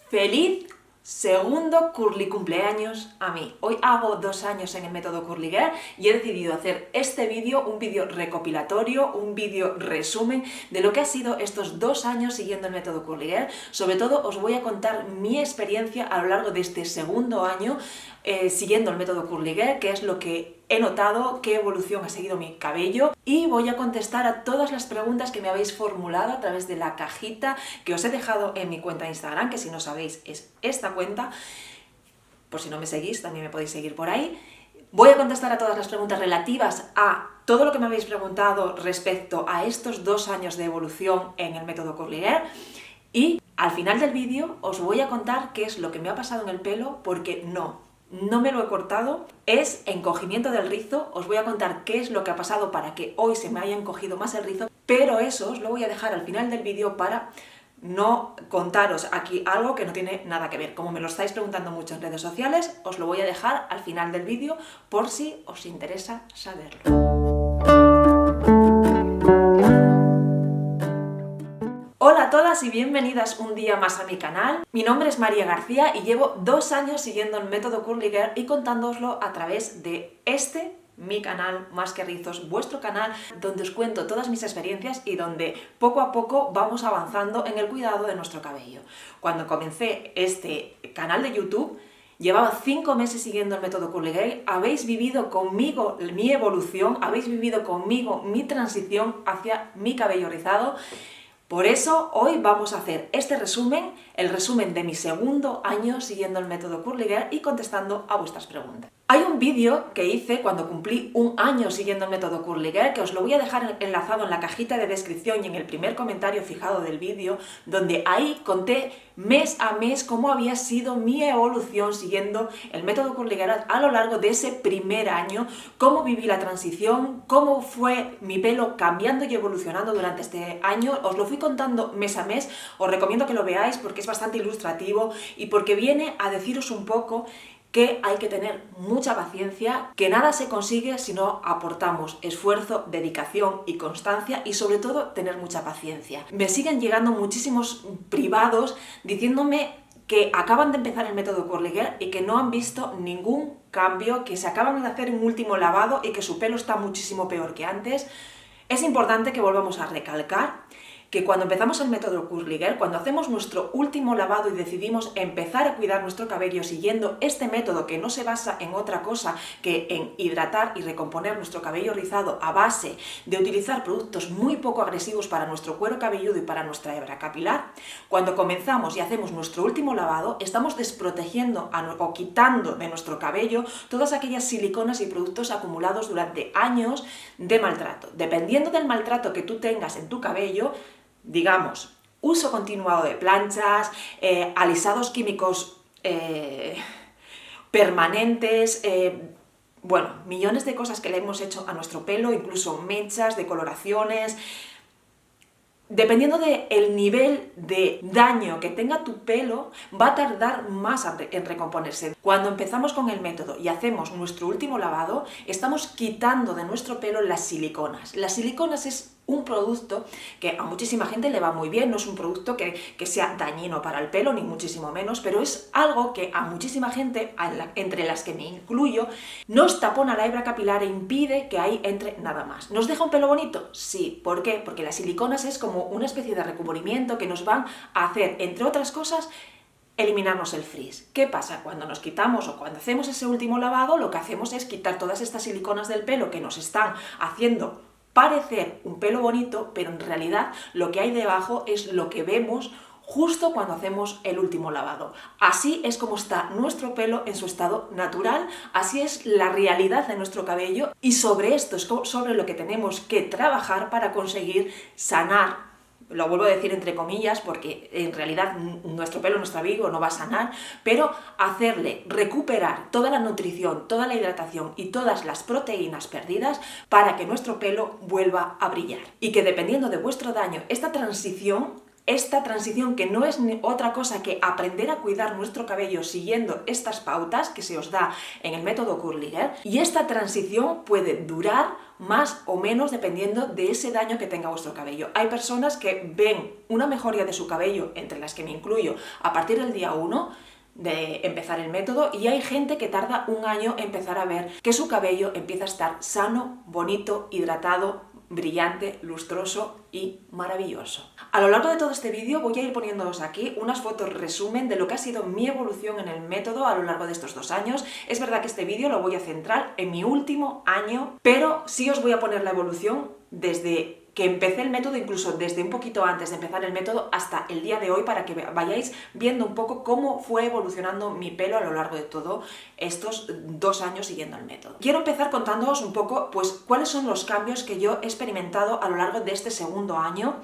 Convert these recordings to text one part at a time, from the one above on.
¡Feliz segundo curly cumpleaños a mí! Hoy hago 2 años en el método Curly Girl y he decidido hacer este vídeo, un vídeo recopilatorio, un vídeo resumen de lo que ha sido estos 2 años siguiendo el método Curly Girl. Sobre todo os voy a contar mi experiencia a lo largo de este segundo año siguiendo el método Curly Girl, qué es lo que he notado, qué evolución ha seguido mi cabello, y voy a contestar a todas las preguntas que me habéis formulado a través de la cajita que os he dejado en mi cuenta de Instagram, que si no sabéis es esta cuenta. Por si no me seguís, también me podéis seguir por ahí. Voy a contestar a todas las preguntas relativas a todo lo que me habéis preguntado respecto a estos 2 años de evolución en el método Curly Girl, y al final del vídeo os voy a contar qué es lo que me ha pasado en el pelo, porque no me lo he cortado, es encogimiento del rizo. Os voy a contar qué es lo que ha pasado para que hoy se me haya encogido más el rizo, pero eso os lo voy a dejar al final del vídeo para no contaros aquí algo que no tiene nada que ver. Como me lo estáis preguntando mucho en redes sociales, os lo voy a dejar al final del vídeo por si os interesa saberlo. Hola a todas y bienvenidas un día más a mi canal. Mi nombre es María García y llevo 2 años siguiendo el método Curly Girl y contándoslo a través de mi canal, Más que Rizos, vuestro canal, donde os cuento todas mis experiencias y donde poco a poco vamos avanzando en el cuidado de nuestro cabello. Cuando comencé este canal de YouTube, llevaba 5 meses siguiendo el método Curly Girl. Habéis vivido conmigo mi evolución, habéis vivido conmigo mi transición hacia mi cabello rizado. Por eso hoy vamos a hacer este resumen, el resumen de mi segundo año siguiendo el método Curly Girl y contestando a vuestras preguntas. Hay un vídeo que hice cuando cumplí 1 año siguiendo el método Curly Girl, que os lo voy a dejar enlazado en la cajita de descripción y en el primer comentario fijado del vídeo, donde ahí conté mes a mes cómo había sido mi evolución siguiendo el método Curly Girl a lo largo de ese primer año, cómo viví la transición, cómo fue mi pelo cambiando y evolucionando durante este año. Os lo fui contando mes a mes, os recomiendo que lo veáis porque es bastante ilustrativo y porque viene a deciros un poco que hay que tener mucha paciencia, que nada se consigue si no aportamos esfuerzo, dedicación y constancia, y sobre todo tener mucha paciencia. Me siguen llegando muchísimos privados diciéndome que acaban de empezar el método Curly Girl y que no han visto ningún cambio, que se acaban de hacer un último lavado y que su pelo está muchísimo peor que antes. Es importante que volvamos a recalcar que cuando empezamos el método Curly Girl, cuando hacemos nuestro último lavado y decidimos empezar a cuidar nuestro cabello siguiendo este método que no se basa en otra cosa que en hidratar y recomponer nuestro cabello rizado a base de utilizar productos muy poco agresivos para nuestro cuero cabelludo y para nuestra hebra capilar, cuando comenzamos y hacemos nuestro último lavado, estamos desprotegiendo o quitando de nuestro cabello todas aquellas siliconas y productos acumulados durante años de maltrato. Dependiendo del maltrato que tú tengas en tu cabello, digamos, uso continuado de planchas, alisados químicos permanentes, bueno, millones de cosas que le hemos hecho a nuestro pelo, incluso mechas, decoloraciones. Dependiendo del nivel de daño que tenga tu pelo, va a tardar más en recomponerse. Cuando empezamos con el método y hacemos nuestro último lavado, estamos quitando de nuestro pelo las siliconas. Las siliconas es un producto que a muchísima gente le va muy bien, no es un producto que sea dañino para el pelo, ni muchísimo menos, pero es algo que a muchísima gente, entre las que me incluyo, nos tapona la hebra capilar e impide que ahí entre nada más. ¿Nos deja un pelo bonito? Sí. ¿Por qué? Porque las siliconas es como una especie de recubrimiento que nos van a hacer, entre otras cosas, eliminarnos el frizz. ¿Qué pasa? Cuando nos quitamos o cuando hacemos ese último lavado, lo que hacemos es quitar todas estas siliconas del pelo que nos están haciendo parecer un pelo bonito, pero en realidad lo que hay debajo es lo que vemos justo cuando hacemos el último lavado. Así es como está nuestro pelo en su estado natural, así es la realidad de nuestro cabello, y sobre esto es sobre lo que tenemos que trabajar para conseguir sanar. Lo vuelvo a decir entre comillas porque en realidad nuestro pelo, nuestro cabello no va a sanar, pero hacerle recuperar toda la nutrición, toda la hidratación y todas las proteínas perdidas para que nuestro pelo vuelva a brillar. Y que dependiendo de vuestro daño, esta transición que no es otra cosa que aprender a cuidar nuestro cabello siguiendo estas pautas que se os da en el método Curly Girl, y esta transición puede durar más o menos dependiendo de ese daño que tenga vuestro cabello. Hay personas que ven una mejoría de su cabello, entre las que me incluyo, a partir del día 1 de empezar el método, y hay gente que tarda un año en empezar a ver que su cabello empieza a estar sano, bonito, hidratado, brillante, lustroso y maravilloso. A lo largo de todo este vídeo voy a ir poniéndoos aquí unas fotos resumen de lo que ha sido mi evolución en el método a lo largo de estos 2 años. Es verdad que este vídeo lo voy a centrar en mi último año, pero sí os voy a poner la evolución desde que empecé el método, incluso desde un poquito antes de empezar el método hasta el día de hoy, para que vayáis viendo un poco cómo fue evolucionando mi pelo a lo largo de todos estos 2 años siguiendo el método. Quiero empezar contándoos un poco, pues, cuáles son los cambios que yo he experimentado a lo largo de este segundo año.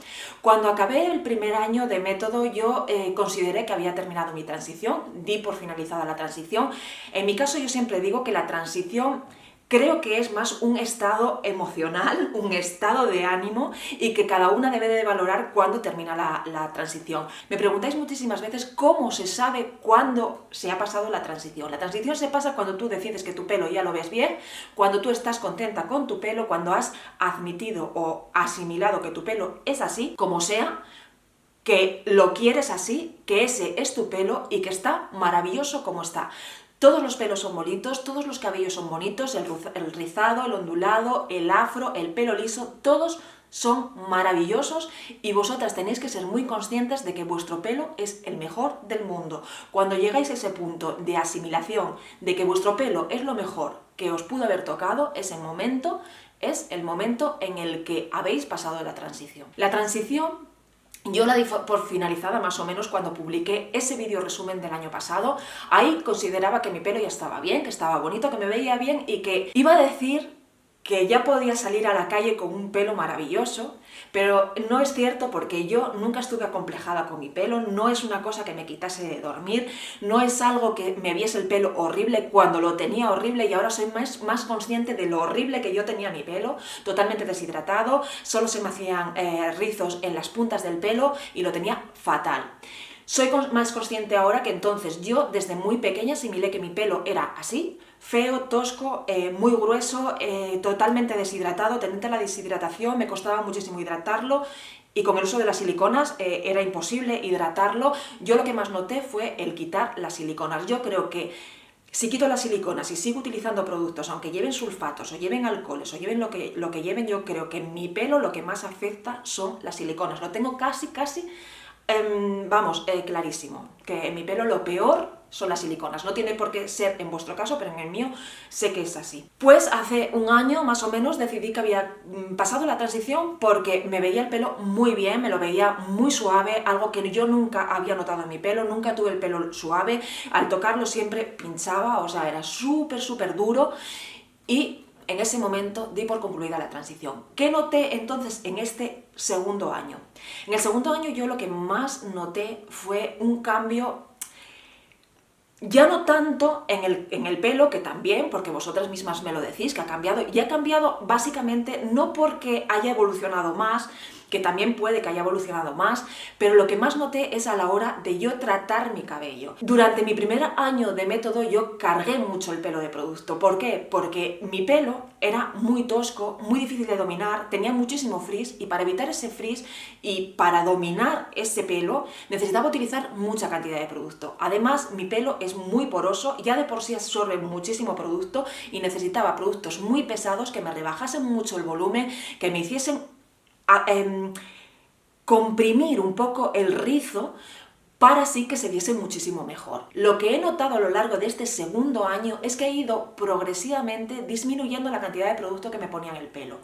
Cuando acabé el primer año de método, yo consideré que había terminado mi transición, di por finalizada la transición. En mi caso, yo siempre digo que la transición creo que es más un estado emocional, un estado de ánimo, y que cada una debe de valorar cuándo termina la transición. Me preguntáis muchísimas veces cómo se sabe cuándo se ha pasado la transición. La transición se pasa cuando tú decides que tu pelo ya lo ves bien, cuando tú estás contenta con tu pelo, cuando has admitido o asimilado que tu pelo es así, como sea, que lo quieres así, que ese es tu pelo y que está maravilloso como está. Todos los pelos son bonitos, todos los cabellos son bonitos, el rizado, el ondulado, el afro, el pelo liso, todos son maravillosos, y vosotras tenéis que ser muy conscientes de que vuestro pelo es el mejor del mundo. Cuando llegáis a ese punto de asimilación de que vuestro pelo es lo mejor que os pudo haber tocado, ese momento es el momento en el que habéis pasado la transición. La transición yo la di por finalizada más o menos cuando publiqué ese vídeo resumen del año pasado. Ahí consideraba que mi pelo ya estaba bien, que estaba bonito, que me veía bien y que iba a decir que ya podía salir a la calle con un pelo maravilloso, pero no es cierto, porque yo nunca estuve acomplejada con mi pelo, no es una cosa que me quitase de dormir, no es algo que me viese el pelo horrible cuando lo tenía horrible, y ahora soy más consciente de lo horrible que yo tenía mi pelo, totalmente deshidratado, solo se me hacían rizos en las puntas del pelo y lo tenía fatal. Soy más consciente ahora que entonces yo desde muy pequeña asimilé que mi pelo era así, feo, tosco, muy grueso, totalmente deshidratado. Teniendo la deshidratación me costaba muchísimo hidratarlo, y con el uso de las siliconas era imposible hidratarlo. Yo lo que más noté fue el quitar las siliconas. Yo creo que si quito las siliconas y sigo utilizando productos, aunque lleven sulfatos o lleven alcoholes o lleven lo que lleven, yo creo que en mi pelo lo que más afecta son las siliconas. Lo tengo casi clarísimo, que en mi pelo lo peor son las siliconas. No tiene por qué ser en vuestro caso, pero en el mío sé que es así. Pues hace un año más o menos decidí que había pasado la transición, porque me veía el pelo muy bien, me lo veía muy suave, algo que yo nunca había notado en mi pelo, nunca tuve el pelo suave, al tocarlo siempre pinchaba, o sea, era súper duro, y en ese momento di por concluida la transición. ¿Qué noté entonces en este segundo año? En el segundo año yo lo que más noté fue un cambio, ya no tanto en el pelo, que también, porque vosotras mismas me lo decís, que ha cambiado, y ha cambiado básicamente no porque haya evolucionado más, que también puede que haya evolucionado más, pero lo que más noté es a la hora de yo tratar mi cabello. Durante mi primer año de método yo cargué mucho el pelo de producto. ¿Por qué? Porque mi pelo era muy tosco, muy difícil de dominar, tenía muchísimo frizz, y para evitar ese frizz y para dominar ese pelo necesitaba utilizar mucha cantidad de producto. Además, mi pelo es muy poroso, ya de por sí absorbe muchísimo producto, y necesitaba productos muy pesados que me rebajasen mucho el volumen, que me hiciesen comprimir un poco el rizo, para así que se viese muchísimo mejor. Lo que he notado a lo largo de este segundo año es que he ido progresivamente disminuyendo la cantidad de producto que me ponía en el pelo.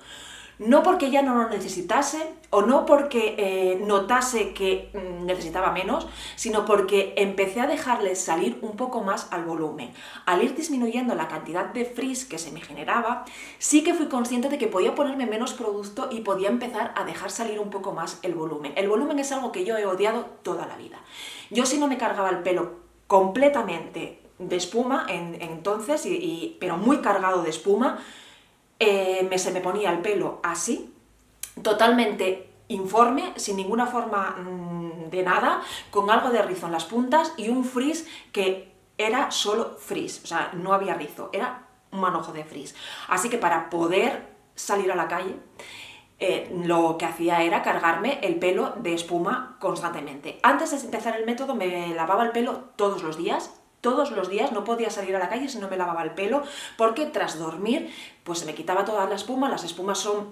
No porque ya no lo necesitase, o no porque notase que necesitaba menos, sino porque empecé a dejarle salir un poco más al volumen. Al ir disminuyendo la cantidad de frizz que se me generaba, sí que fui consciente de que podía ponerme menos producto y podía empezar a dejar salir un poco más el volumen. El volumen es algo que yo he odiado toda la vida. Yo, si no me cargaba el pelo completamente de espuma, entonces, pero muy cargado de espuma, se me ponía el pelo así, totalmente informe, sin ninguna forma de nada, con algo de rizo en las puntas y un frizz que era solo frizz, o sea, no había rizo, era un manojo de frizz. Así que para poder salir a la calle, lo que hacía era cargarme el pelo de espuma constantemente. Antes de empezar el método me lavaba el pelo todos los días, no podía salir a la calle si no me lavaba el pelo, porque tras dormir pues se me quitaba toda la espuma. Las espumas son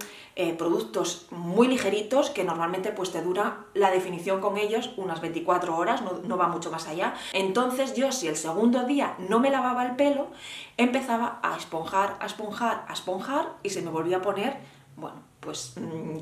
productos muy ligeritos que normalmente pues te dura la definición con ellos unas 24 horas, no va mucho más allá. Entonces yo, si el segundo día no me lavaba el pelo, empezaba a esponjar y se me volvía a poner, bueno, pues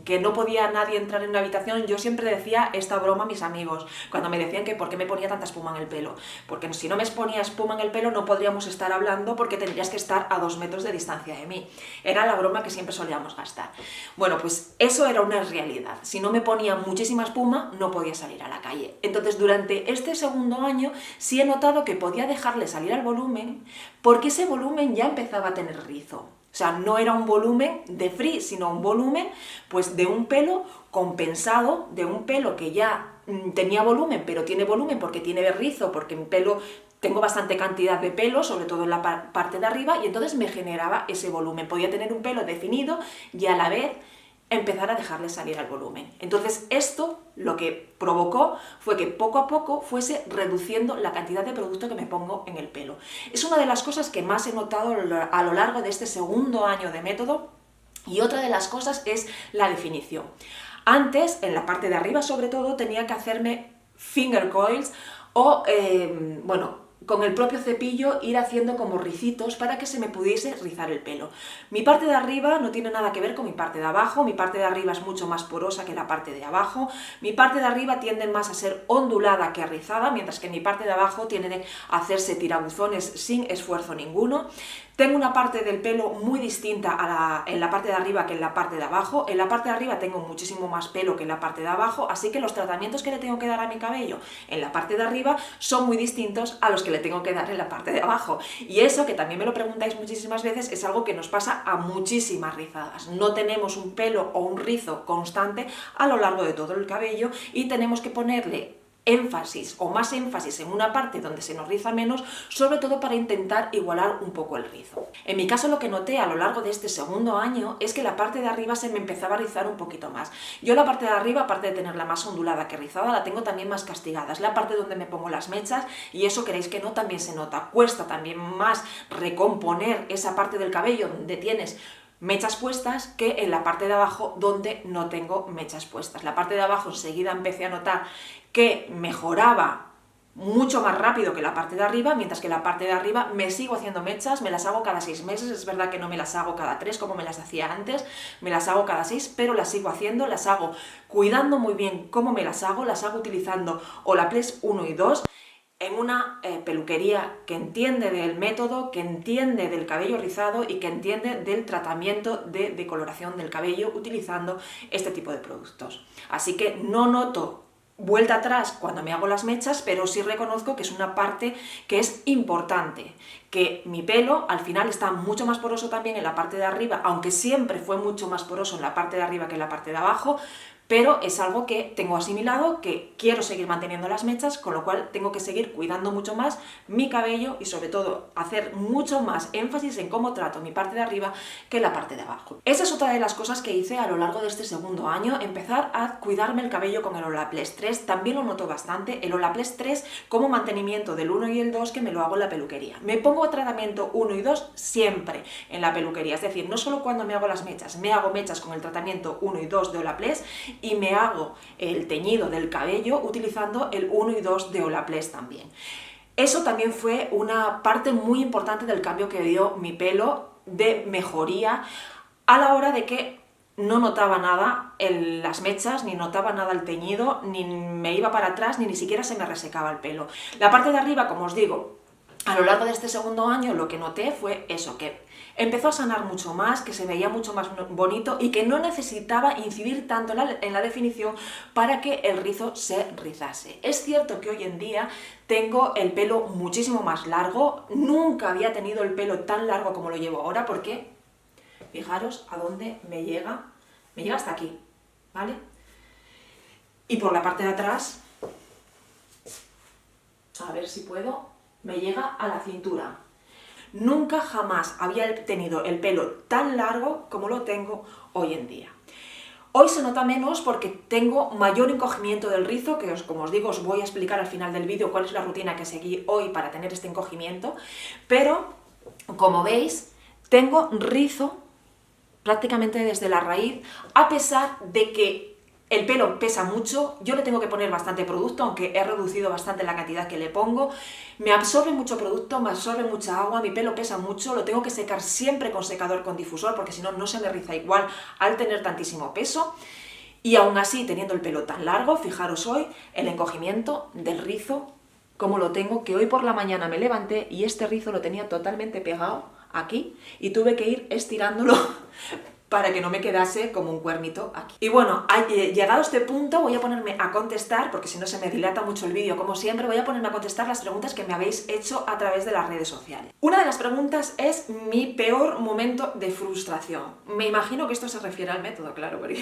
que no podía nadie entrar en una habitación. Yo siempre decía esta broma a mis amigos, cuando me decían que por qué me ponía tanta espuma en el pelo. Porque si no me ponía espuma en el pelo no podríamos estar hablando, porque tendrías que estar a 2 metros de distancia de mí. Era la broma que siempre solíamos gastar. Bueno, pues eso era una realidad. Si no me ponía muchísima espuma, no podía salir a la calle. Entonces, durante este segundo año sí he notado que podía dejarle salir al volumen, porque ese volumen ya empezaba a tener rizo. O sea, no era un volumen de frizz, sino un volumen pues de un pelo compensado, de un pelo que ya tenía volumen, pero tiene volumen porque tiene rizo, porque mi pelo, tengo bastante cantidad de pelo, sobre todo en la parte de arriba, y entonces me generaba ese volumen. Podía tener un pelo definido y a la vez empezar a dejarle salir al volumen. Entonces esto lo que provocó fue que poco a poco fuese reduciendo la cantidad de producto que me pongo en el pelo. Es una de las cosas que más he notado a lo largo de este segundo año de método, y otra de las cosas es la definición. Antes, en la parte de arriba sobre todo, tenía que hacerme finger coils o, bueno, con el propio cepillo ir haciendo como ricitos para que se me pudiese rizar el pelo. Mi parte de arriba no tiene nada que ver con mi parte de abajo. Mi parte de arriba es mucho más porosa que la parte de abajo. Mi parte de arriba tiende más a ser ondulada que rizada, mientras que mi parte de abajo tiende a hacerse tirabuzones sin esfuerzo ninguno. Tengo una parte del pelo muy distinta en la parte de arriba que en la parte de abajo. En la parte de arriba tengo muchísimo más pelo que en la parte de abajo, así que los tratamientos que le tengo que dar a mi cabello en la parte de arriba son muy distintos a los que le tengo que dar en la parte de abajo. Y eso, que también me lo preguntáis muchísimas veces, es algo que nos pasa a muchísimas rizadas. No tenemos un pelo o un rizo constante a lo largo de todo el cabello y tenemos que ponerle énfasis o más énfasis en una parte donde se nos riza menos, sobre todo para intentar igualar un poco el rizo. En mi caso, lo que noté a lo largo de este segundo año es que la parte de arriba se me empezaba a rizar un poquito más. Yo la parte de arriba, aparte de tenerla más ondulada que rizada, la tengo también más castigada. Es la parte donde me pongo las mechas y eso, queréis que no, también se nota. Cuesta también más recomponer esa parte del cabello donde tienes mechas puestas que en la parte de abajo donde no tengo mechas puestas. La parte de abajo enseguida empecé a notar que mejoraba mucho más rápido que la parte de arriba, mientras que la parte de arriba me sigo haciendo mechas, me las hago cada 6 meses, es verdad que no me las hago cada 3 como me las hacía antes, me las hago cada 6, pero las sigo haciendo, las hago cuidando muy bien cómo me las hago utilizando Olaplex 1 y 2, en una peluquería que entiende del método, que entiende del cabello rizado y que entiende del tratamiento de decoloración del cabello utilizando este tipo de productos. Así que no noto vuelta atrás cuando me hago las mechas, pero sí reconozco que es una parte que es importante, que mi pelo al final está mucho más poroso también en la parte de arriba, aunque siempre fue mucho más poroso en la parte de arriba que en la parte de abajo, pero es algo que tengo asimilado, que quiero seguir manteniendo las mechas, con lo cual tengo que seguir cuidando mucho más mi cabello y sobre todo hacer mucho más énfasis en cómo trato mi parte de arriba que la parte de abajo. Esa es otra de las cosas que hice a lo largo de este segundo año, empezar a cuidarme el cabello con el Olaplex 3, también lo noto bastante, el Olaplex 3 como mantenimiento del 1 y el 2 que me lo hago en la peluquería. Me pongo tratamiento 1 y 2 siempre en la peluquería, es decir, no solo cuando me hago las mechas, me hago mechas con el tratamiento 1 y 2 de Olaplex y me hago el teñido del cabello utilizando el 1 y 2 de Olaplex también. Eso también fue una parte muy importante del cambio que dio mi pelo, de mejoría, a la hora de que no notaba nada en las mechas, ni notaba nada el teñido, ni me iba para atrás, ni siquiera se me resecaba el pelo. La parte de arriba, como os digo, a lo largo de este segundo año lo que noté fue eso, que empezó a sanar mucho más, que se veía mucho más bonito y que no necesitaba incidir tanto en la definición para que el rizo se rizase. Es cierto que hoy en día tengo el pelo muchísimo más largo, nunca había tenido el pelo tan largo como lo llevo ahora, porque fijaros a dónde me llega hasta aquí, ¿vale? Y por la parte de atrás, a ver si puedo, me llega a la cintura. Nunca jamás había tenido el pelo tan largo como lo tengo hoy en día. Hoy se nota menos porque tengo mayor encogimiento del rizo, que como os digo, os voy a explicar al final del vídeo cuál es la rutina que seguí hoy para tener este encogimiento, pero como veis, tengo rizo prácticamente desde la raíz, a pesar de que el pelo pesa mucho. Yo le tengo que poner bastante producto, aunque he reducido bastante la cantidad que le pongo. Me absorbe mucho producto, me absorbe mucha agua, mi pelo pesa mucho, lo tengo que secar siempre con secador con difusor, porque si no, no se me riza igual al tener tantísimo peso. Y aún así, teniendo el pelo tan largo, fijaros hoy el encogimiento del rizo, como lo tengo, que hoy por la mañana me levanté y este rizo lo tenía totalmente pegado aquí y tuve que ir estirándolo para que no me quedase como un cuernito aquí. Y bueno, llegado a este punto voy a ponerme a contestar, porque si no se me dilata mucho el vídeo, como siempre, voy a ponerme a contestar las preguntas que me habéis hecho a través de las redes sociales. Una de las preguntas es mi peor momento de frustración. Me imagino que esto se refiere al método, claro, porque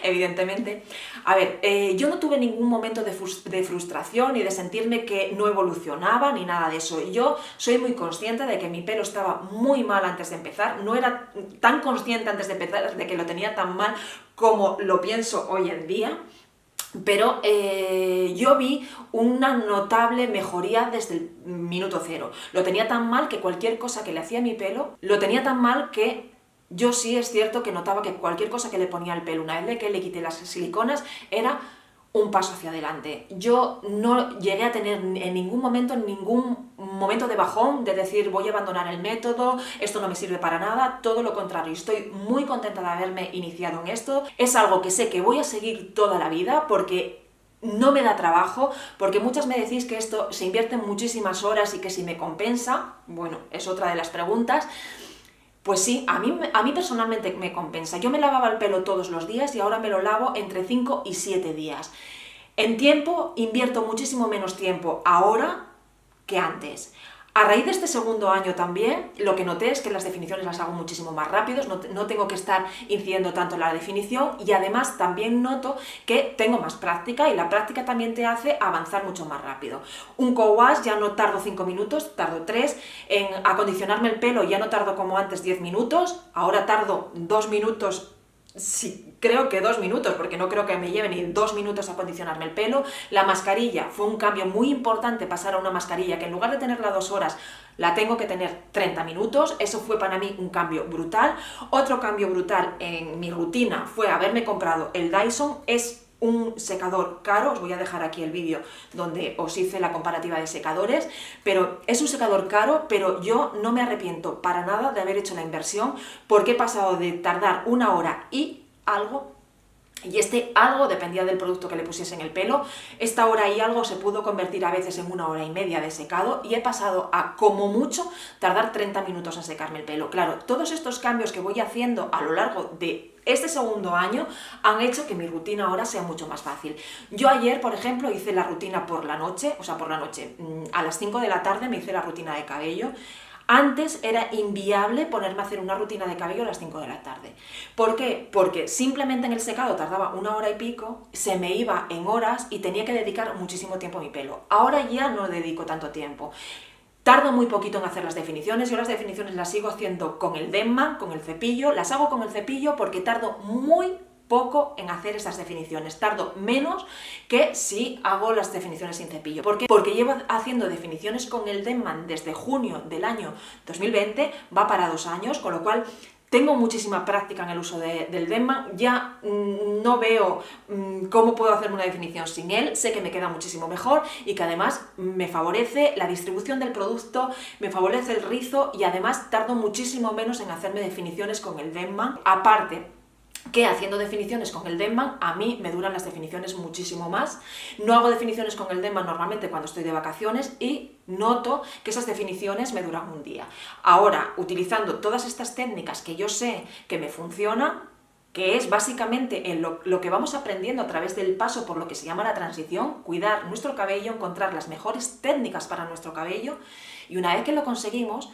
evidentemente. A ver, yo no tuve ningún momento de frustración ni de sentirme que no evolucionaba ni nada de eso. Yo soy muy consciente de que mi pelo estaba muy mal antes de empezar, no era tan consciente antes de empezar de que lo tenía tan mal como lo pienso hoy en día, pero yo vi una notable mejoría desde el minuto cero. Lo tenía tan mal que cualquier cosa que le hacía a mi pelo, lo tenía tan mal que yo sí es cierto que notaba que cualquier cosa que le ponía al pelo, una vez que le quité las siliconas, era un paso hacia adelante. Yo no llegué a tener en ningún momento de bajón, de decir voy a abandonar el método, esto no me sirve para nada, todo lo contrario, estoy muy contenta de haberme iniciado en esto. Es algo que sé que voy a seguir toda la vida porque no me da trabajo, porque muchas me decís que esto se invierte muchísimas horas y que si me compensa, bueno, es otra de las preguntas. Pues sí, a mí personalmente me compensa. Yo me lavaba el pelo todos los días y ahora me lo lavo entre 5 y 7 días. En tiempo invierto muchísimo menos tiempo ahora que antes. A raíz de este segundo año también, lo que noté es que las definiciones las hago muchísimo más rápidos, no tengo que estar incidiendo tanto en la definición y además también noto que tengo más práctica y la práctica también te hace avanzar mucho más rápido. Un co-wash ya no tardo 5 minutos, tardo 3, en acondicionarme el pelo ya no tardo como antes 10 minutos, ahora tardo 2 minutos. Sí, creo que 2 minutos, porque no creo que me lleve ni 2 minutos a acondicionarme el pelo. La mascarilla fue un cambio muy importante, pasar a una mascarilla que en lugar de tenerla 2 horas, la tengo que tener 30 minutos. Eso fue para mí un cambio brutal. Otro cambio brutal en mi rutina fue haberme comprado el Dyson. Es un secador caro, os voy a dejar aquí el vídeo donde os hice la comparativa de secadores, pero es un secador caro, pero yo no me arrepiento para nada de haber hecho la inversión, porque he pasado de tardar 1 hora y algo, y este algo dependía del producto que le pusiese en el pelo, esta hora y algo se pudo convertir a veces en 1 hora y media de secado y he pasado a como mucho tardar 30 minutos en secarme el pelo. Claro, todos estos cambios que voy haciendo a lo largo de este segundo año han hecho que mi rutina ahora sea mucho más fácil. Yo ayer, por ejemplo, hice la rutina por la noche, a las 5 de la tarde me hice la rutina de cabello. Antes era inviable ponerme a hacer una rutina de cabello a las 5 de la tarde. ¿Por qué? Porque simplemente en el secado tardaba 1 hora y pico, se me iba en horas y tenía que dedicar muchísimo tiempo a mi pelo. Ahora ya no dedico tanto tiempo. Tardo muy poquito en hacer las definiciones. Yo las definiciones las sigo haciendo con el Denman, con el cepillo. Las hago con el cepillo porque tardo muy poco en hacer esas definiciones. Tardo menos que si hago las definiciones sin cepillo. ¿Por qué? Porque llevo haciendo definiciones con el Denman desde junio del año 2020, va para 2 años, con lo cual tengo muchísima práctica en el uso del Denman, ya no veo cómo puedo hacer una definición sin él, sé que me queda muchísimo mejor y que además me favorece la distribución del producto, me favorece el rizo y además tardo muchísimo menos en hacerme definiciones con el Denman. Aparte, que haciendo definiciones con el Denman, a mí me duran las definiciones muchísimo más. No hago definiciones con el Denman normalmente cuando estoy de vacaciones y noto que esas definiciones me duran un día. Ahora, utilizando todas estas técnicas que yo sé que me funcionan, que es básicamente lo que vamos aprendiendo a través del paso por lo que se llama la transición, cuidar nuestro cabello, encontrar las mejores técnicas para nuestro cabello, y una vez que lo conseguimos,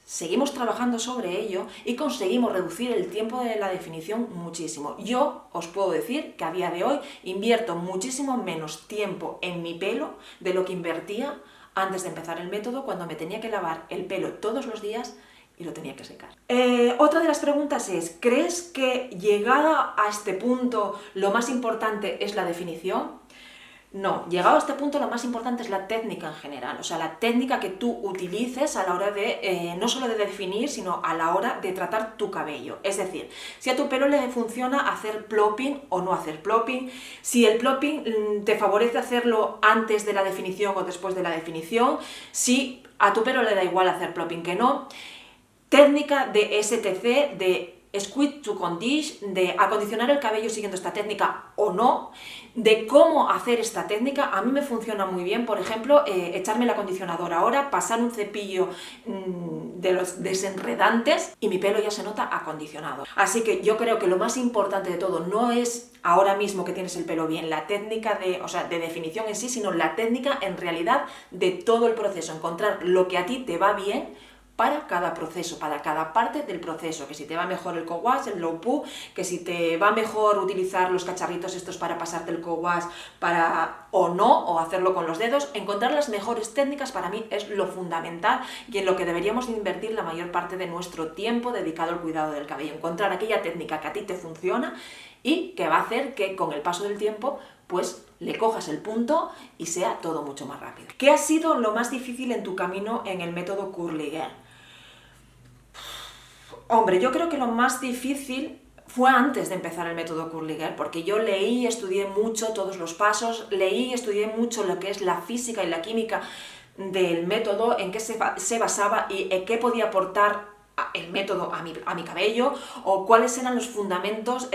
seguimos trabajando sobre ello y conseguimos reducir el tiempo de la definición muchísimo. Yo os puedo decir que a día de hoy invierto muchísimo menos tiempo en mi pelo de lo que invertía antes de empezar el método, cuando me tenía que lavar el pelo todos los días y lo tenía que secar. Otra de las preguntas es, ¿crees que llegada a este punto lo más importante es la definición? No, llegado a este punto lo más importante es la técnica en general, o sea, la técnica que tú utilices a la hora de, no solo de definir, sino a la hora de tratar tu cabello. Es decir, si a tu pelo le funciona hacer plopping o no hacer plopping, si el plopping te favorece hacerlo antes de la definición o después de la definición, si a tu pelo le da igual hacer plopping que no. Técnica de STC, de Squeeze to Condition, de acondicionar el cabello siguiendo esta técnica o no, de cómo hacer esta técnica. A mí me funciona muy bien, por ejemplo, echarme el acondicionador ahora, pasar un cepillo de los desenredantes y mi pelo ya se nota acondicionado. Así que yo creo que lo más importante de todo no es ahora mismo que tienes el pelo bien, la técnica de definición en sí, sino la técnica en realidad de todo el proceso, encontrar lo que a ti te va bien para cada proceso, para cada parte del proceso, que si te va mejor el co-wash, el low poo, que si te va mejor utilizar los cacharritos estos para pasarte el co-wash o no, o hacerlo con los dedos. Encontrar las mejores técnicas para mí es lo fundamental y en lo que deberíamos invertir la mayor parte de nuestro tiempo dedicado al cuidado del cabello. Encontrar aquella técnica que a ti te funciona y que va a hacer que con el paso del tiempo pues le cojas el punto y sea todo mucho más rápido. ¿Qué ha sido lo más difícil en tu camino en el método Curly Girl? Hombre, yo creo que lo más difícil fue antes de empezar el método Curly Girl, porque yo leí, estudié mucho todos los pasos, leí y estudié mucho lo que es la física y la química del método, en qué se basaba y en qué podía aportar el método a mi cabello, o cuáles eran los fundamentos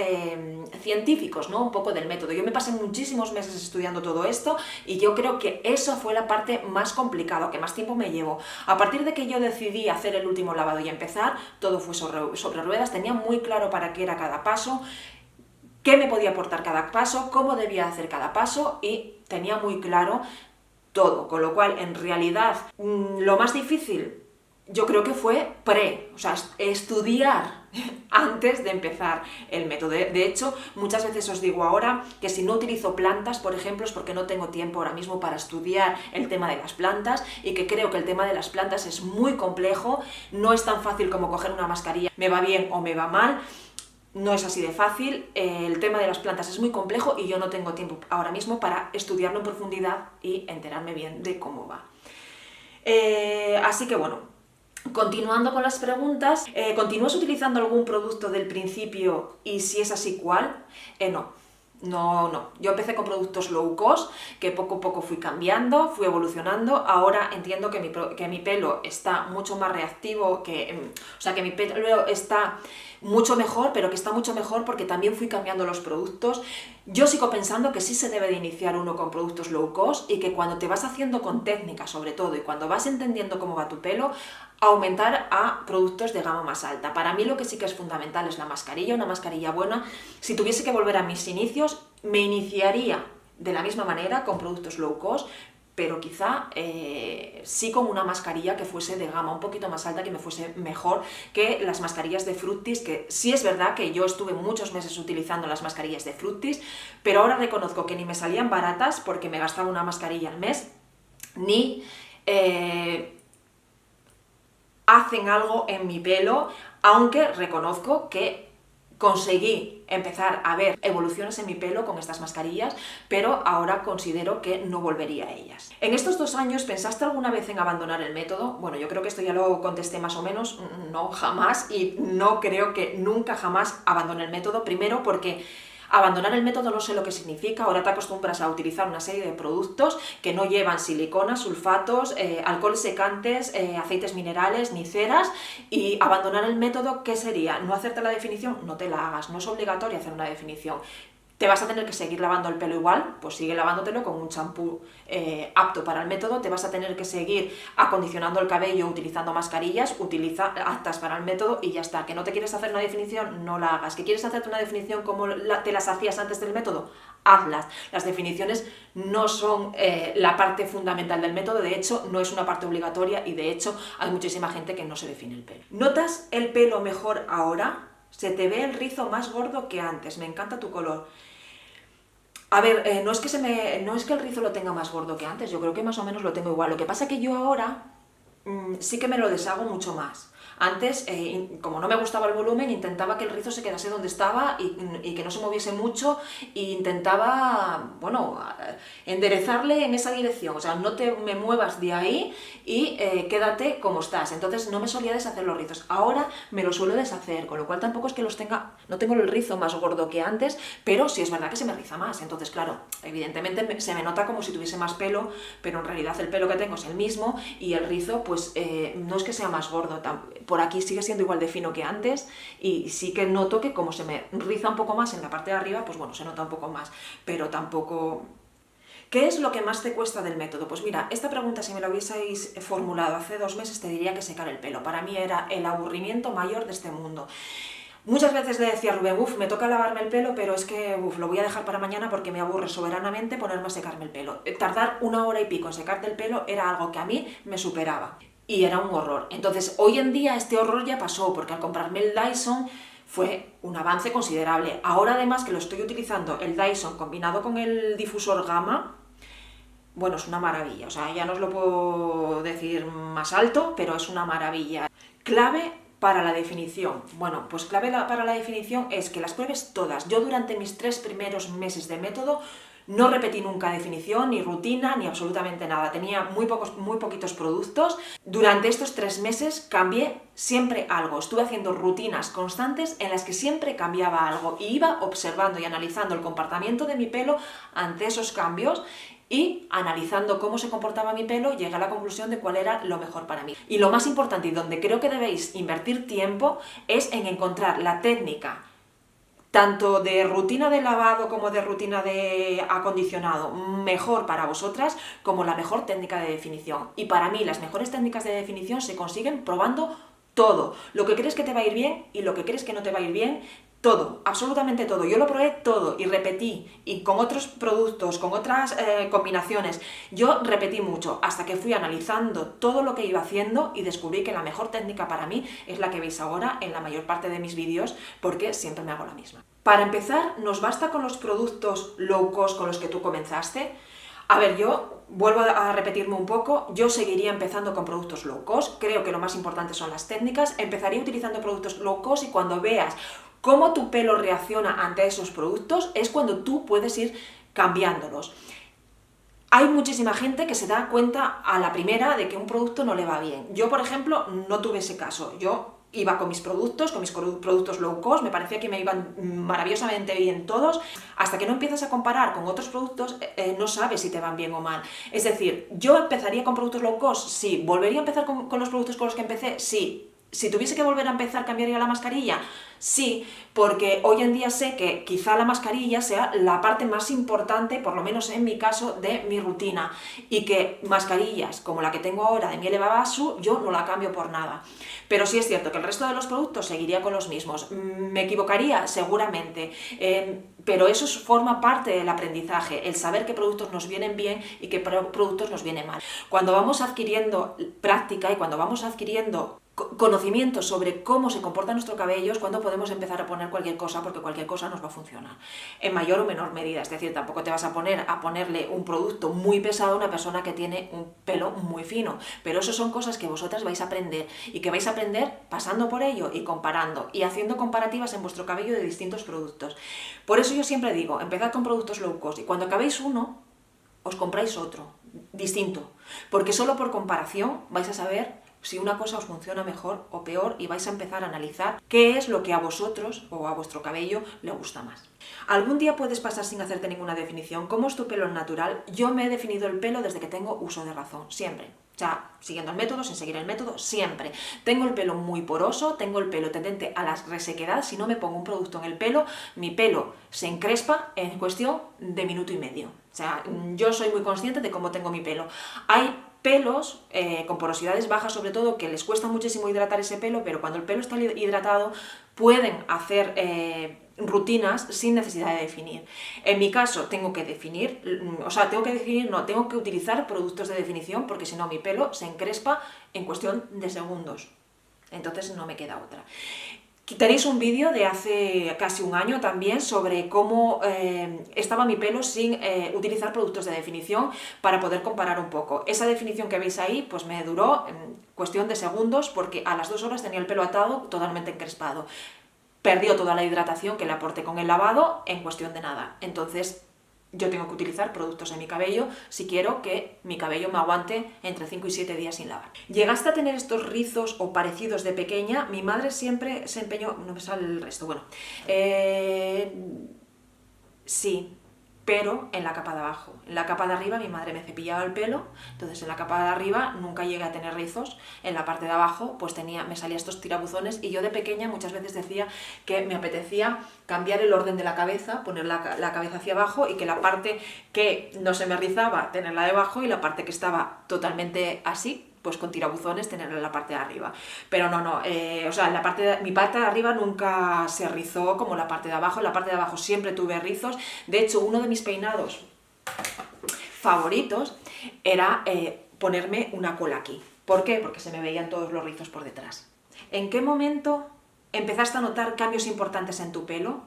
científicos, ¿no? Un poco del método. Yo me pasé muchísimos meses estudiando todo esto y yo creo que eso fue la parte más complicada, que más tiempo me llevó. A partir de que yo decidí hacer el último lavado y empezar, todo fue sobre ruedas, tenía muy claro para qué era cada paso, qué me podía aportar cada paso, cómo debía hacer cada paso y tenía muy claro todo, con lo cual en realidad lo más difícil yo creo que fue estudiar antes de empezar el método. De hecho, muchas veces os digo ahora que si no utilizo plantas, por ejemplo, es porque no tengo tiempo ahora mismo para estudiar el tema de las plantas y que creo que el tema de las plantas es muy complejo, no es tan fácil como coger una mascarilla, me va bien o me va mal. No es así de fácil, el tema de las plantas es muy complejo y yo no tengo tiempo ahora mismo para estudiarlo en profundidad y enterarme bien de cómo va. Así que bueno, continuando con las preguntas, ¿continúas utilizando algún producto del principio y si es así, cuál? No. Yo empecé con productos low cost, que poco a poco fui cambiando, fui evolucionando. Ahora entiendo que mi pelo está mucho más reactivo, que mi pelo está mucho mejor, pero que está mucho mejor porque también fui cambiando los productos. Yo sigo pensando que sí se debe de iniciar uno con productos low cost y que cuando te vas haciendo con técnica sobre todo y cuando vas entendiendo cómo va tu pelo, aumentar a productos de gama más alta. Para mí lo que sí que es fundamental es la mascarilla, una mascarilla buena. Si tuviese que volver a mis inicios, me iniciaría de la misma manera con productos low cost, pero quizá sí con una mascarilla que fuese de gama un poquito más alta, que me fuese mejor que las mascarillas de Fructis, que sí es verdad que yo estuve muchos meses utilizando las mascarillas de Fructis, pero ahora reconozco que ni me salían baratas porque me gastaba una mascarilla al mes, ni hacen algo en mi pelo, aunque reconozco que conseguí empezar a ver evoluciones en mi pelo con estas mascarillas, pero ahora considero que no volvería a ellas. En estos 2 años, ¿pensaste alguna vez en abandonar el método? Bueno, yo creo que esto ya lo contesté más o menos, no, jamás, y no creo que nunca jamás abandone el método, primero porque abandonar el método no sé lo que significa, ahora te acostumbras a utilizar una serie de productos que no llevan siliconas, sulfatos, alcoholes secantes, aceites minerales ni ceras, y abandonar el método, ¿qué sería? ¿No hacerte la definición? No te la hagas, no es obligatorio hacer una definición. ¿Te vas a tener que seguir lavando el pelo igual? Pues sigue lavándotelo con un champú apto para el método. ¿Te vas a tener que seguir acondicionando el cabello utilizando mascarillas? Utiliza aptas para el método y ya está. ¿Que no te quieres hacer una definición? No la hagas. ¿Que quieres hacerte una definición como te las hacías antes del método? Hazlas. Las definiciones no son la parte fundamental del método, de hecho no es una parte obligatoria y de hecho hay muchísima gente que no se define el pelo. ¿Notas el pelo mejor ahora? Se te ve el rizo más gordo que antes, me encanta tu color. A ver, no es que el rizo lo tenga más gordo que antes, yo creo que más o menos lo tengo igual. Lo que pasa que yo ahora sí que me lo deshago mucho más. Antes, como no me gustaba el volumen, intentaba que el rizo se quedase donde estaba y que no se moviese mucho, e intentaba, bueno, enderezarle en esa dirección, o sea, no te me muevas de ahí y quédate como estás. Entonces no me solía deshacer los rizos. Ahora me los suelo deshacer, con lo cual tampoco es que los tenga, no tengo el rizo más gordo que antes, pero sí es verdad que se me riza más. Entonces, claro, evidentemente se me nota como si tuviese más pelo, pero en realidad el pelo que tengo es el mismo y el rizo, pues no es que sea más gordo, por aquí sigue siendo igual de fino que antes y sí que noto que como se me riza un poco más en la parte de arriba, pues bueno, se nota un poco más, pero tampoco... ¿Qué es lo que más te cuesta del método? Pues mira, esta pregunta si me la hubieseis formulado hace 2 meses te diría que secar el pelo. Para mí era el aburrimiento mayor de este mundo. Muchas veces le decía a Rubén, me toca lavarme el pelo, pero es que lo voy a dejar para mañana porque me aburre soberanamente ponerme a secarme el pelo. Tardar 1 hora y pico en secarte el pelo era algo que a mí me superaba. Y era un horror. Entonces, hoy en día este horror ya pasó, porque al comprarme el Dyson fue un avance considerable. Ahora además que lo estoy utilizando, el Dyson combinado con el difusor Gamma, bueno, es una maravilla. O sea, ya no os lo puedo decir más alto, pero es una maravilla. Clave para la definición. Bueno, pues clave para la definición es que las pruebes todas. Yo durante mis 3 primeros meses de método no repetí nunca definición, ni rutina, ni absolutamente nada. Tenía muy poquitos productos. Durante estos 3 meses cambié siempre algo. Estuve haciendo rutinas constantes en las que siempre cambiaba algo. Y iba observando y analizando el comportamiento de mi pelo ante esos cambios. Y analizando cómo se comportaba mi pelo, llegué a la conclusión de cuál era lo mejor para mí. Y lo más importante y donde creo que debéis invertir tiempo es en encontrar la técnica tanto de rutina de lavado como de rutina de acondicionado mejor para vosotras, como la mejor técnica de definición. Y para mí las mejores técnicas de definición se consiguen probando todo. Lo que crees que te va a ir bien y lo que crees que no te va a ir bien, todo, absolutamente todo. Yo lo probé todo y repetí, y con otros productos, con otras combinaciones. Yo repetí mucho hasta que fui analizando todo lo que iba haciendo y descubrí que la mejor técnica para mí es la que veis ahora en la mayor parte de mis vídeos, porque siempre me hago la misma. Para empezar, ¿nos basta con los productos low cost con los que tú comenzaste? A ver, yo vuelvo a repetirme un poco, yo seguiría empezando con productos low cost, creo que lo más importante son las técnicas, empezaría utilizando productos low cost y cuando veas cómo tu pelo reacciona ante esos productos es cuando tú puedes ir cambiándolos. Hay muchísima gente que se da cuenta a la primera de que un producto no le va bien. Yo, por ejemplo, no tuve ese caso. Yo iba con mis productos low cost, me parecía que me iban maravillosamente bien todos. Hasta que no empiezas a comparar con otros productos, no sabes si te van bien o mal. Es decir, ¿yo empezaría con productos low cost? Sí. ¿Volvería a empezar con los productos con los que empecé? Sí. Si tuviese que volver a empezar, ¿cambiaría la mascarilla? Sí, porque hoy en día sé que quizá la mascarilla sea la parte más importante, por lo menos en mi caso, de mi rutina, y que mascarillas como la que tengo ahora de Miele Babasu, yo no la cambio por nada. Pero sí es cierto que el resto de los productos seguiría con los mismos. ¿Me equivocaría? Seguramente, pero eso forma parte del aprendizaje, el saber qué productos nos vienen bien y qué productos nos vienen mal. Cuando vamos adquiriendo práctica y cuando vamos adquiriendo conocimiento sobre cómo se comporta nuestro cabello es cuando podemos empezar a poner cualquier cosa, porque cualquier cosa nos va a funcionar en mayor o menor medida. Es decir, tampoco te vas a ponerle un producto muy pesado a una persona que tiene un pelo muy fino, pero eso son cosas que vosotras vais a aprender y que vais a aprender pasando por ello y comparando y haciendo comparativas en vuestro cabello de distintos productos. Por eso yo siempre digo, empezad con productos low cost y cuando acabéis uno, os compráis otro, distinto, porque solo por comparación vais a saber si una cosa os funciona mejor o peor y vais a empezar a analizar qué es lo que a vosotros o a vuestro cabello le gusta más. ¿Algún día puedes pasar sin hacerte ninguna definición? ¿Cómo es tu pelo natural? Yo me he definido el pelo desde que tengo uso de razón, siempre. O sea, siguiendo el método, sin seguir el método, siempre. Tengo el pelo muy poroso, tengo el pelo tendente a la resequedad. Si no me pongo un producto en el pelo, mi pelo se encrespa en cuestión de minuto y medio. O sea, yo soy muy consciente de cómo tengo mi pelo. Hay pelos con porosidades bajas sobre todo que les cuesta muchísimo hidratar ese pelo, pero cuando el pelo está hidratado pueden hacer rutinas sin necesidad de definir. En mi caso tengo que tengo que utilizar productos de definición porque si no mi pelo se encrespa en cuestión de segundos. Entonces no me queda otra. Tenéis un vídeo de hace casi un año también sobre cómo estaba mi pelo sin utilizar productos de definición para poder comparar un poco. Esa definición que veis ahí pues me duró cuestión de segundos porque a las 2 horas tenía el pelo atado, totalmente encrespado. Perdió toda la hidratación que le aporté con el lavado en cuestión de nada. Entonces yo tengo que utilizar productos en mi cabello si quiero que mi cabello me aguante entre 5 y 7 días sin lavar. ¿Llegaste a tener estos rizos o parecidos de pequeña? Mi madre siempre se empeñó... No me sale el resto, bueno. Sí, pero en la capa de abajo. En la capa de arriba mi madre me cepillaba el pelo, entonces en la capa de arriba nunca llegué a tener rizos, en la parte de abajo pues me salían estos tirabuzones y yo de pequeña muchas veces decía que me apetecía cambiar el orden de la cabeza, poner la cabeza hacia abajo y que la parte que no se me rizaba tenerla debajo y la parte que estaba totalmente así pues con tirabuzones tenerla en la parte de arriba. Pero no, o sea, mi parte de arriba nunca se rizó como la parte de abajo. En la parte de abajo siempre tuve rizos. De hecho, uno de mis peinados favoritos era ponerme una cola aquí. ¿Por qué? Porque se me veían todos los rizos por detrás. ¿En qué momento empezaste a notar cambios importantes en tu pelo?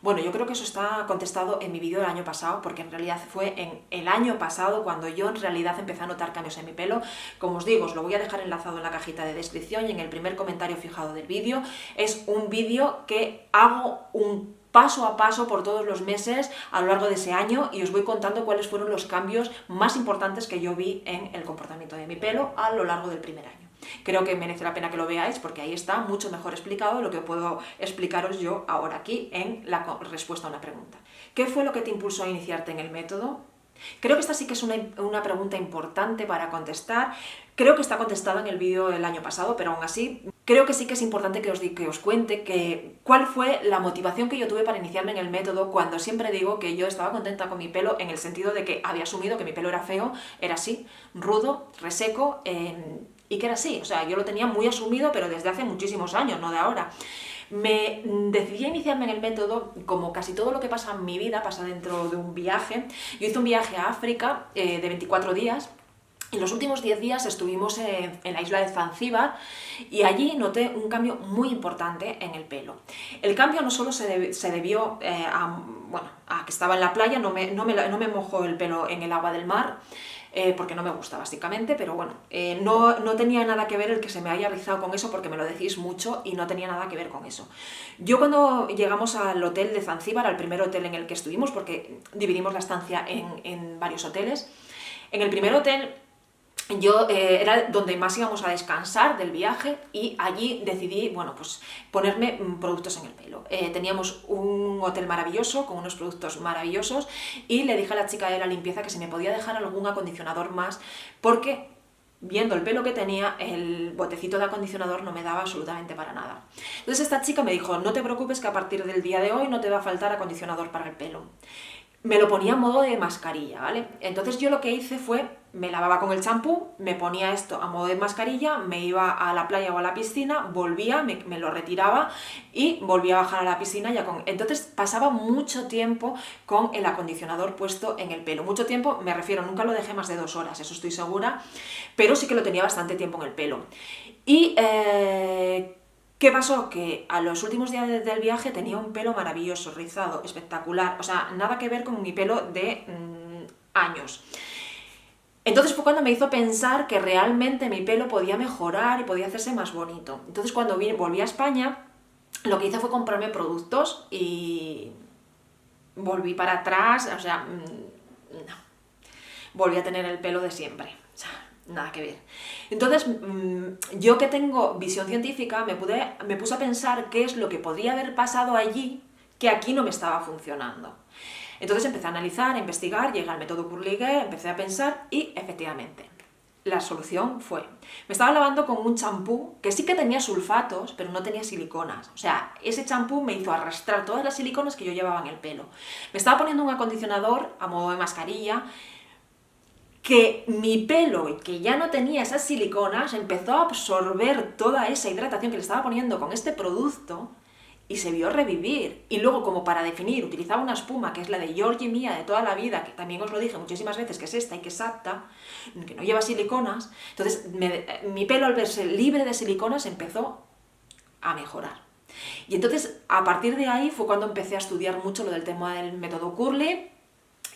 Bueno, yo creo que eso está contestado en mi vídeo del año pasado, porque en realidad fue en el año pasado cuando yo en realidad empecé a notar cambios en mi pelo. Como os digo, os lo voy a dejar enlazado en la cajita de descripción y en el primer comentario fijado del vídeo. Es un vídeo que hago un paso a paso por todos los meses a lo largo de ese año y os voy contando cuáles fueron los cambios más importantes que yo vi en el comportamiento de mi pelo a lo largo del primer año. Creo que merece la pena que lo veáis porque ahí está mucho mejor explicado lo que puedo explicaros yo ahora aquí en la respuesta a una pregunta. ¿Qué fue lo que te impulsó a iniciarte en el método? Creo que esta sí que es una pregunta importante para contestar. Creo que está contestada en el vídeo del año pasado, pero aún así creo que sí que es importante que os cuente cuál fue la motivación que yo tuve para iniciarme en el método cuando siempre digo que yo estaba contenta con mi pelo en el sentido de que había asumido que mi pelo era feo, era así, rudo, reseco, y que era así, o sea, yo lo tenía muy asumido, pero desde hace muchísimos años, no de ahora. Me decidí a iniciarme en el método, como casi todo lo que pasa en mi vida, pasa dentro de un viaje. Yo hice un viaje a África de 24 días, y los últimos 10 días estuvimos en la isla de Zanzíbar y allí noté un cambio muy importante en el pelo. El cambio no solo se debió a que estaba en la playa, no me mojó el pelo en el agua del mar, porque no me gusta básicamente, pero bueno, no tenía nada que ver el que se me haya rizado con eso porque me lo decís mucho y no tenía nada que ver con eso. Yo cuando llegamos al hotel de Zanzíbar, al primer hotel en el que estuvimos, porque dividimos la estancia en varios hoteles, en el primer hotel era donde más íbamos a descansar del viaje y allí decidí, bueno, pues ponerme productos en el pelo. Teníamos un hotel maravilloso, con unos productos maravillosos y le dije a la chica de la limpieza que si me podía dejar algún acondicionador más porque viendo el pelo que tenía, el botecito de acondicionador no me daba absolutamente para nada. Entonces esta chica me dijo, no te preocupes que a partir del día de hoy no te va a faltar acondicionador para el pelo. Me lo ponía a modo de mascarilla, ¿vale? Entonces yo lo que hice fue, me lavaba con el champú, me ponía esto a modo de mascarilla, me iba a la playa o a la piscina, volvía, me lo retiraba y volvía a bajar a la piscina ya con... Entonces pasaba mucho tiempo con el acondicionador puesto en el pelo. Mucho tiempo, me refiero, nunca lo dejé más de 2 horas, eso estoy segura, pero sí que lo tenía bastante tiempo en el pelo. Y... ¿qué pasó? Que a los últimos días del viaje tenía un pelo maravilloso, rizado, espectacular, o sea, nada que ver con mi pelo de años. Entonces fue cuando me hizo pensar que realmente mi pelo podía mejorar y podía hacerse más bonito. Entonces cuando volví a España, lo que hice fue comprarme productos y volví para atrás, o sea, no, volví a tener el pelo de siempre, o sea, nada que ver. Entonces, yo que tengo visión científica, me puse a pensar qué es lo que podría haber pasado allí que aquí no me estaba funcionando. Entonces empecé a analizar, a investigar, llegué al método Curly-Girl, empecé a pensar y efectivamente, la solución fue, me estaba lavando con un champú que sí que tenía sulfatos, pero no tenía siliconas. O sea, ese champú me hizo arrastrar todas las siliconas que yo llevaba en el pelo. Me estaba poniendo un acondicionador a modo de mascarilla, que mi pelo, que ya no tenía esas siliconas, empezó a absorber toda esa hidratación que le estaba poniendo con este producto y se vio revivir. Y luego, como para definir, utilizaba una espuma que es la de Georgie mía de toda la vida, que también os lo dije muchísimas veces, que es esta y que es apta, que no lleva siliconas. Entonces, mi pelo al verse libre de siliconas empezó a mejorar. Y entonces, a partir de ahí fue cuando empecé a estudiar mucho lo del tema del método Curly,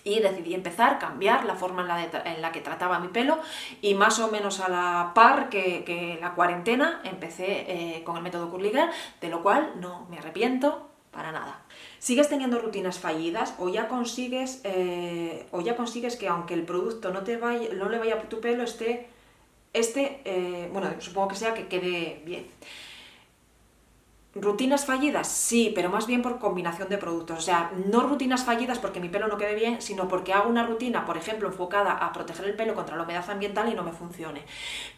y decidí empezar, cambiar la forma en la que trataba mi pelo, y más o menos a la par que la cuarentena empecé con el método Curly Girl, de lo cual no me arrepiento para nada. ¿Sigues teniendo rutinas fallidas o ya consigues que aunque el producto no le vaya a tu pelo, bueno, supongo que sea que quede bien? ¿Rutinas fallidas? Sí, pero más bien por combinación de productos. O sea, no rutinas fallidas porque mi pelo no quede bien, sino porque hago una rutina, por ejemplo, enfocada a proteger el pelo contra la humedad ambiental y no me funcione.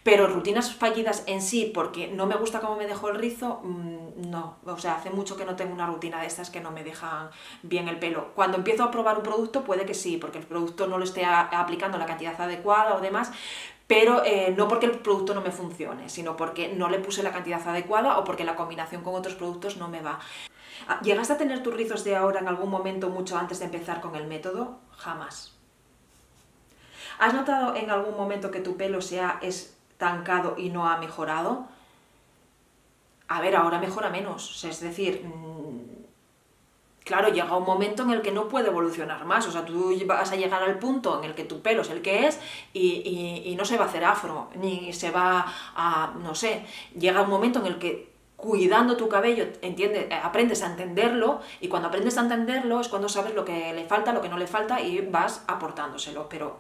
Pero rutinas fallidas en sí, porque no me gusta cómo me dejó el rizo, no. O sea, hace mucho que no tengo una rutina de estas que no me dejan bien el pelo. Cuando empiezo a probar un producto, puede que sí, porque el producto no lo esté aplicando la cantidad adecuada o demás, pero no porque el producto no me funcione, sino porque no le puse la cantidad adecuada o porque la combinación con otros productos no me va. ¿Llegaste a tener tus rizos de ahora en algún momento mucho antes de empezar con el método? Jamás. ¿Has notado en algún momento que tu pelo se ha estancado y no ha mejorado? A ver, ahora mejora menos, es decir, claro, llega un momento en el que no puede evolucionar más, o sea, tú vas a llegar al punto en el que tu pelo es el que es y no se va a hacer afro, ni se va a, no sé, llega un momento en el que cuidando tu cabello aprendes a entenderlo, y cuando aprendes a entenderlo es cuando sabes lo que le falta, lo que no le falta, y vas aportándoselo, pero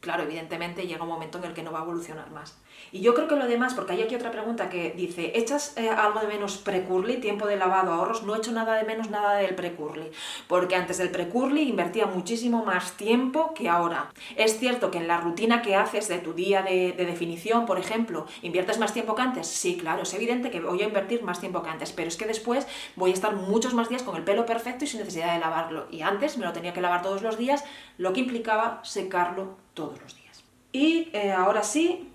claro, evidentemente llega un momento en el que no va a evolucionar más. Y yo creo que lo demás, porque hay aquí otra pregunta que dice, ¿echas algo de menos pre-curly, tiempo de lavado, ahorros? No he hecho nada de menos, nada del pre-curly, porque antes del pre-curly invertía muchísimo más tiempo que ahora. Es cierto que en la rutina que haces de tu día de definición, por ejemplo, ¿inviertes más tiempo que antes? Sí, claro, es evidente que voy a invertir más tiempo que antes, pero es que después voy a estar muchos más días con el pelo perfecto y sin necesidad de lavarlo. Y antes me lo tenía que lavar todos los días, lo que implicaba secarlo todos los días. Y ahora sí,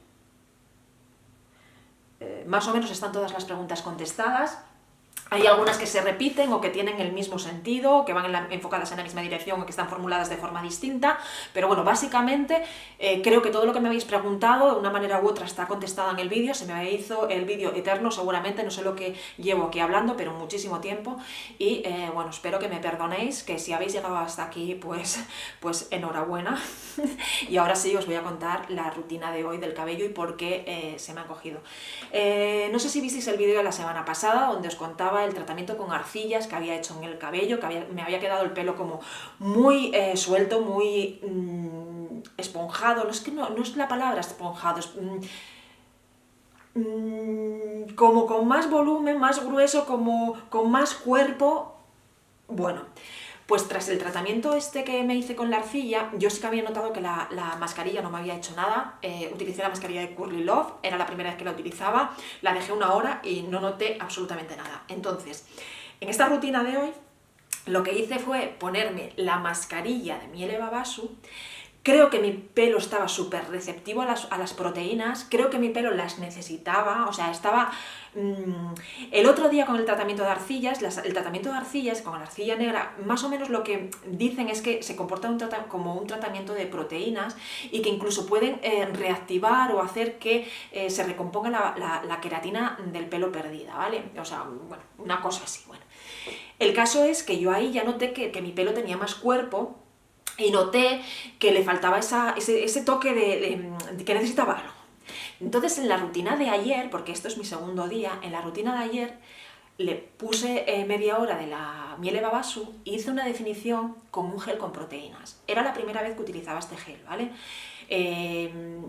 más o menos están todas las preguntas contestadas. Hay algunas que se repiten o que tienen el mismo sentido, que van enfocadas en la misma dirección o que están formuladas de forma distinta, pero bueno, básicamente creo que todo lo que me habéis preguntado de una manera u otra está contestado en el vídeo. Se me hizo el vídeo eterno seguramente, no sé lo que llevo aquí hablando, pero muchísimo tiempo, y bueno, espero que me perdonéis, que si habéis llegado hasta aquí, pues enhorabuena. Y ahora sí os voy a contar la rutina de hoy del cabello y por qué se me han cogido. No sé si visteis el vídeo de la semana pasada donde os contaba el tratamiento con arcillas que había hecho en el cabello, que me había quedado el pelo como muy suelto, muy esponjado. No es la palabra esponjado, es como con más volumen, más grueso, como con más cuerpo. Bueno, pues tras el tratamiento que me hice con la arcilla, yo sí que había notado que la mascarilla no me había hecho nada. Utilicé la mascarilla de Curly Love, era la primera vez que la utilizaba, la dejé una hora y no noté absolutamente nada. Entonces, en esta rutina de hoy, lo que hice fue ponerme la mascarilla de Miele Babasu. Creo que mi pelo estaba súper receptivo a las proteínas, creo que mi pelo las necesitaba, o sea, estaba... el otro día con el tratamiento de arcillas, el tratamiento de arcillas con la arcilla negra, más o menos lo que dicen es que se comporta como un tratamiento de proteínas y que incluso pueden reactivar o hacer que se recomponga la queratina del pelo perdida, ¿vale? O sea, bueno, una cosa así, bueno. El caso es que yo ahí ya noté que mi pelo tenía más cuerpo, y noté que le faltaba ese toque de que necesitaba algo. Entonces, en la rutina de ayer, porque esto es mi segundo día, en la rutina de ayer le puse media hora de la Miele Babasu y hice una definición con un gel con proteínas. Era la primera vez que utilizaba este gel, ¿vale?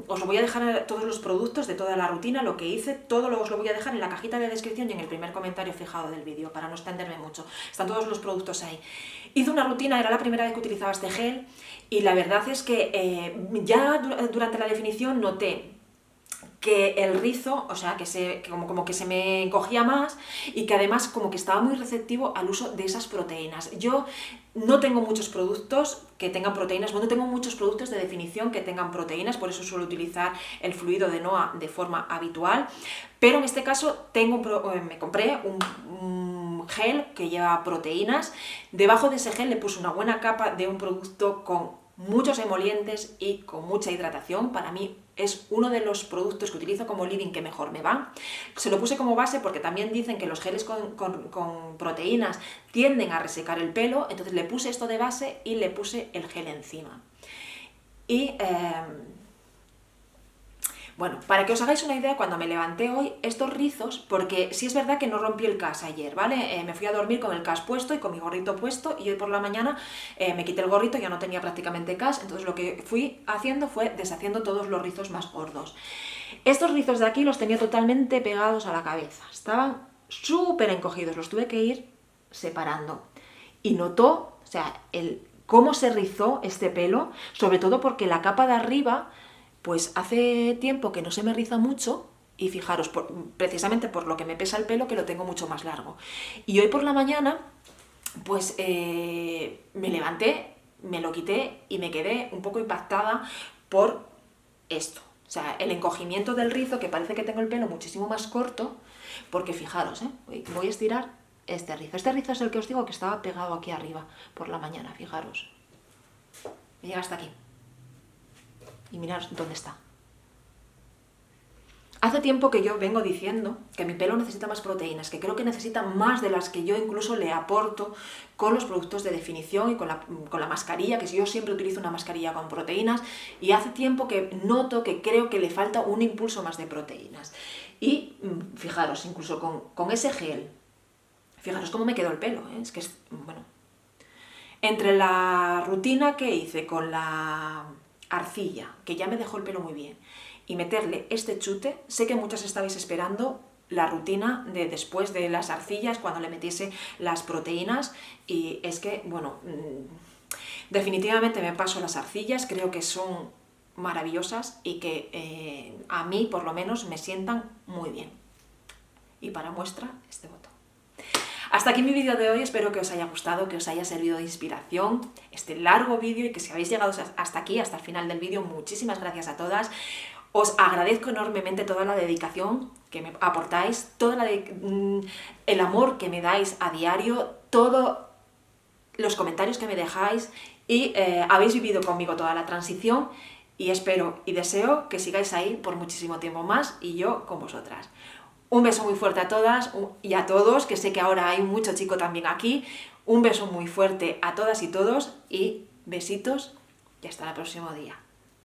Os lo voy a dejar todos los productos de toda la rutina, lo que hice, todo os lo voy a dejar en la cajita de descripción y en el primer comentario fijado del vídeo, para no extenderme mucho. Están todos los productos ahí. Hice una rutina, era la primera vez que utilizaba este gel, y la verdad es que ya durante la definición noté que el rizo, o sea, como que se me encogía más, y que además como que estaba muy receptivo al uso de esas proteínas. Yo no tengo muchos productos que tengan proteínas, no tengo muchos productos de definición que tengan proteínas, por eso suelo utilizar el fluido de Noa de forma habitual, pero en este caso me compré un gel que lleva proteínas. Debajo de ese gel le puse una buena capa de un producto con muchos emolientes y con mucha hidratación, para mí es uno de los productos que utilizo como living que mejor me van. Se lo puse como base porque también dicen que los geles con proteínas tienden a resecar el pelo, entonces le puse esto de base y le puse el gel encima. Y bueno, para que os hagáis una idea, cuando me levanté hoy, estos rizos, porque sí es verdad que no rompí el cas ayer, ¿vale? Me fui a dormir con el cas puesto y con mi gorrito puesto, y hoy por la mañana me quité el gorrito, ya no tenía prácticamente cas, entonces lo que fui haciendo fue deshaciendo todos los rizos más gordos. Estos rizos de aquí los tenía totalmente pegados a la cabeza, estaban súper encogidos, los tuve que ir separando. Y notó, o sea, cómo se rizó este pelo, sobre todo porque la capa de arriba, pues hace tiempo que no se me riza mucho, y fijaros, precisamente por lo que me pesa el pelo, que lo tengo mucho más largo. Y hoy por la mañana, pues me levanté, me lo quité y me quedé un poco impactada por esto. O sea, el encogimiento del rizo, que parece que tengo el pelo muchísimo más corto, porque fijaros, voy a estirar este rizo. Este rizo es el que os digo que estaba pegado aquí arriba por la mañana, fijaros. Me llega hasta aquí. Y mirad dónde está. Hace tiempo que yo vengo diciendo que mi pelo necesita más proteínas, que creo que necesita más de las que yo incluso le aporto con los productos de definición y con la mascarilla, que yo siempre utilizo una mascarilla con proteínas, y hace tiempo que noto que creo que le falta un impulso más de proteínas. Y fijaros, incluso con ese gel, fijaros cómo me quedó el pelo, es que es, bueno, entre la rutina que hice con la arcilla, que ya me dejó el pelo muy bien, y meterle este chute, sé que muchas estabais esperando la rutina de después de las arcillas, cuando le metiese las proteínas, y es que, bueno, definitivamente me paso las arcillas, creo que son maravillosas y que a mí, por lo menos, me sientan muy bien. Y para muestra, este botón. Hasta aquí mi vídeo de hoy, espero que os haya gustado, que os haya servido de inspiración este largo vídeo, y que si habéis llegado hasta aquí, hasta el final del vídeo, muchísimas gracias a todas. Os agradezco enormemente toda la dedicación que me aportáis, el amor que me dais a diario, todos los comentarios que me dejáis, y habéis vivido conmigo toda la transición, y espero y deseo que sigáis ahí por muchísimo tiempo más, y yo con vosotras. Un beso muy fuerte a todas y a todos, que sé que ahora hay mucho chico también aquí. Un beso muy fuerte a todas y todos, y besitos, y hasta el próximo día.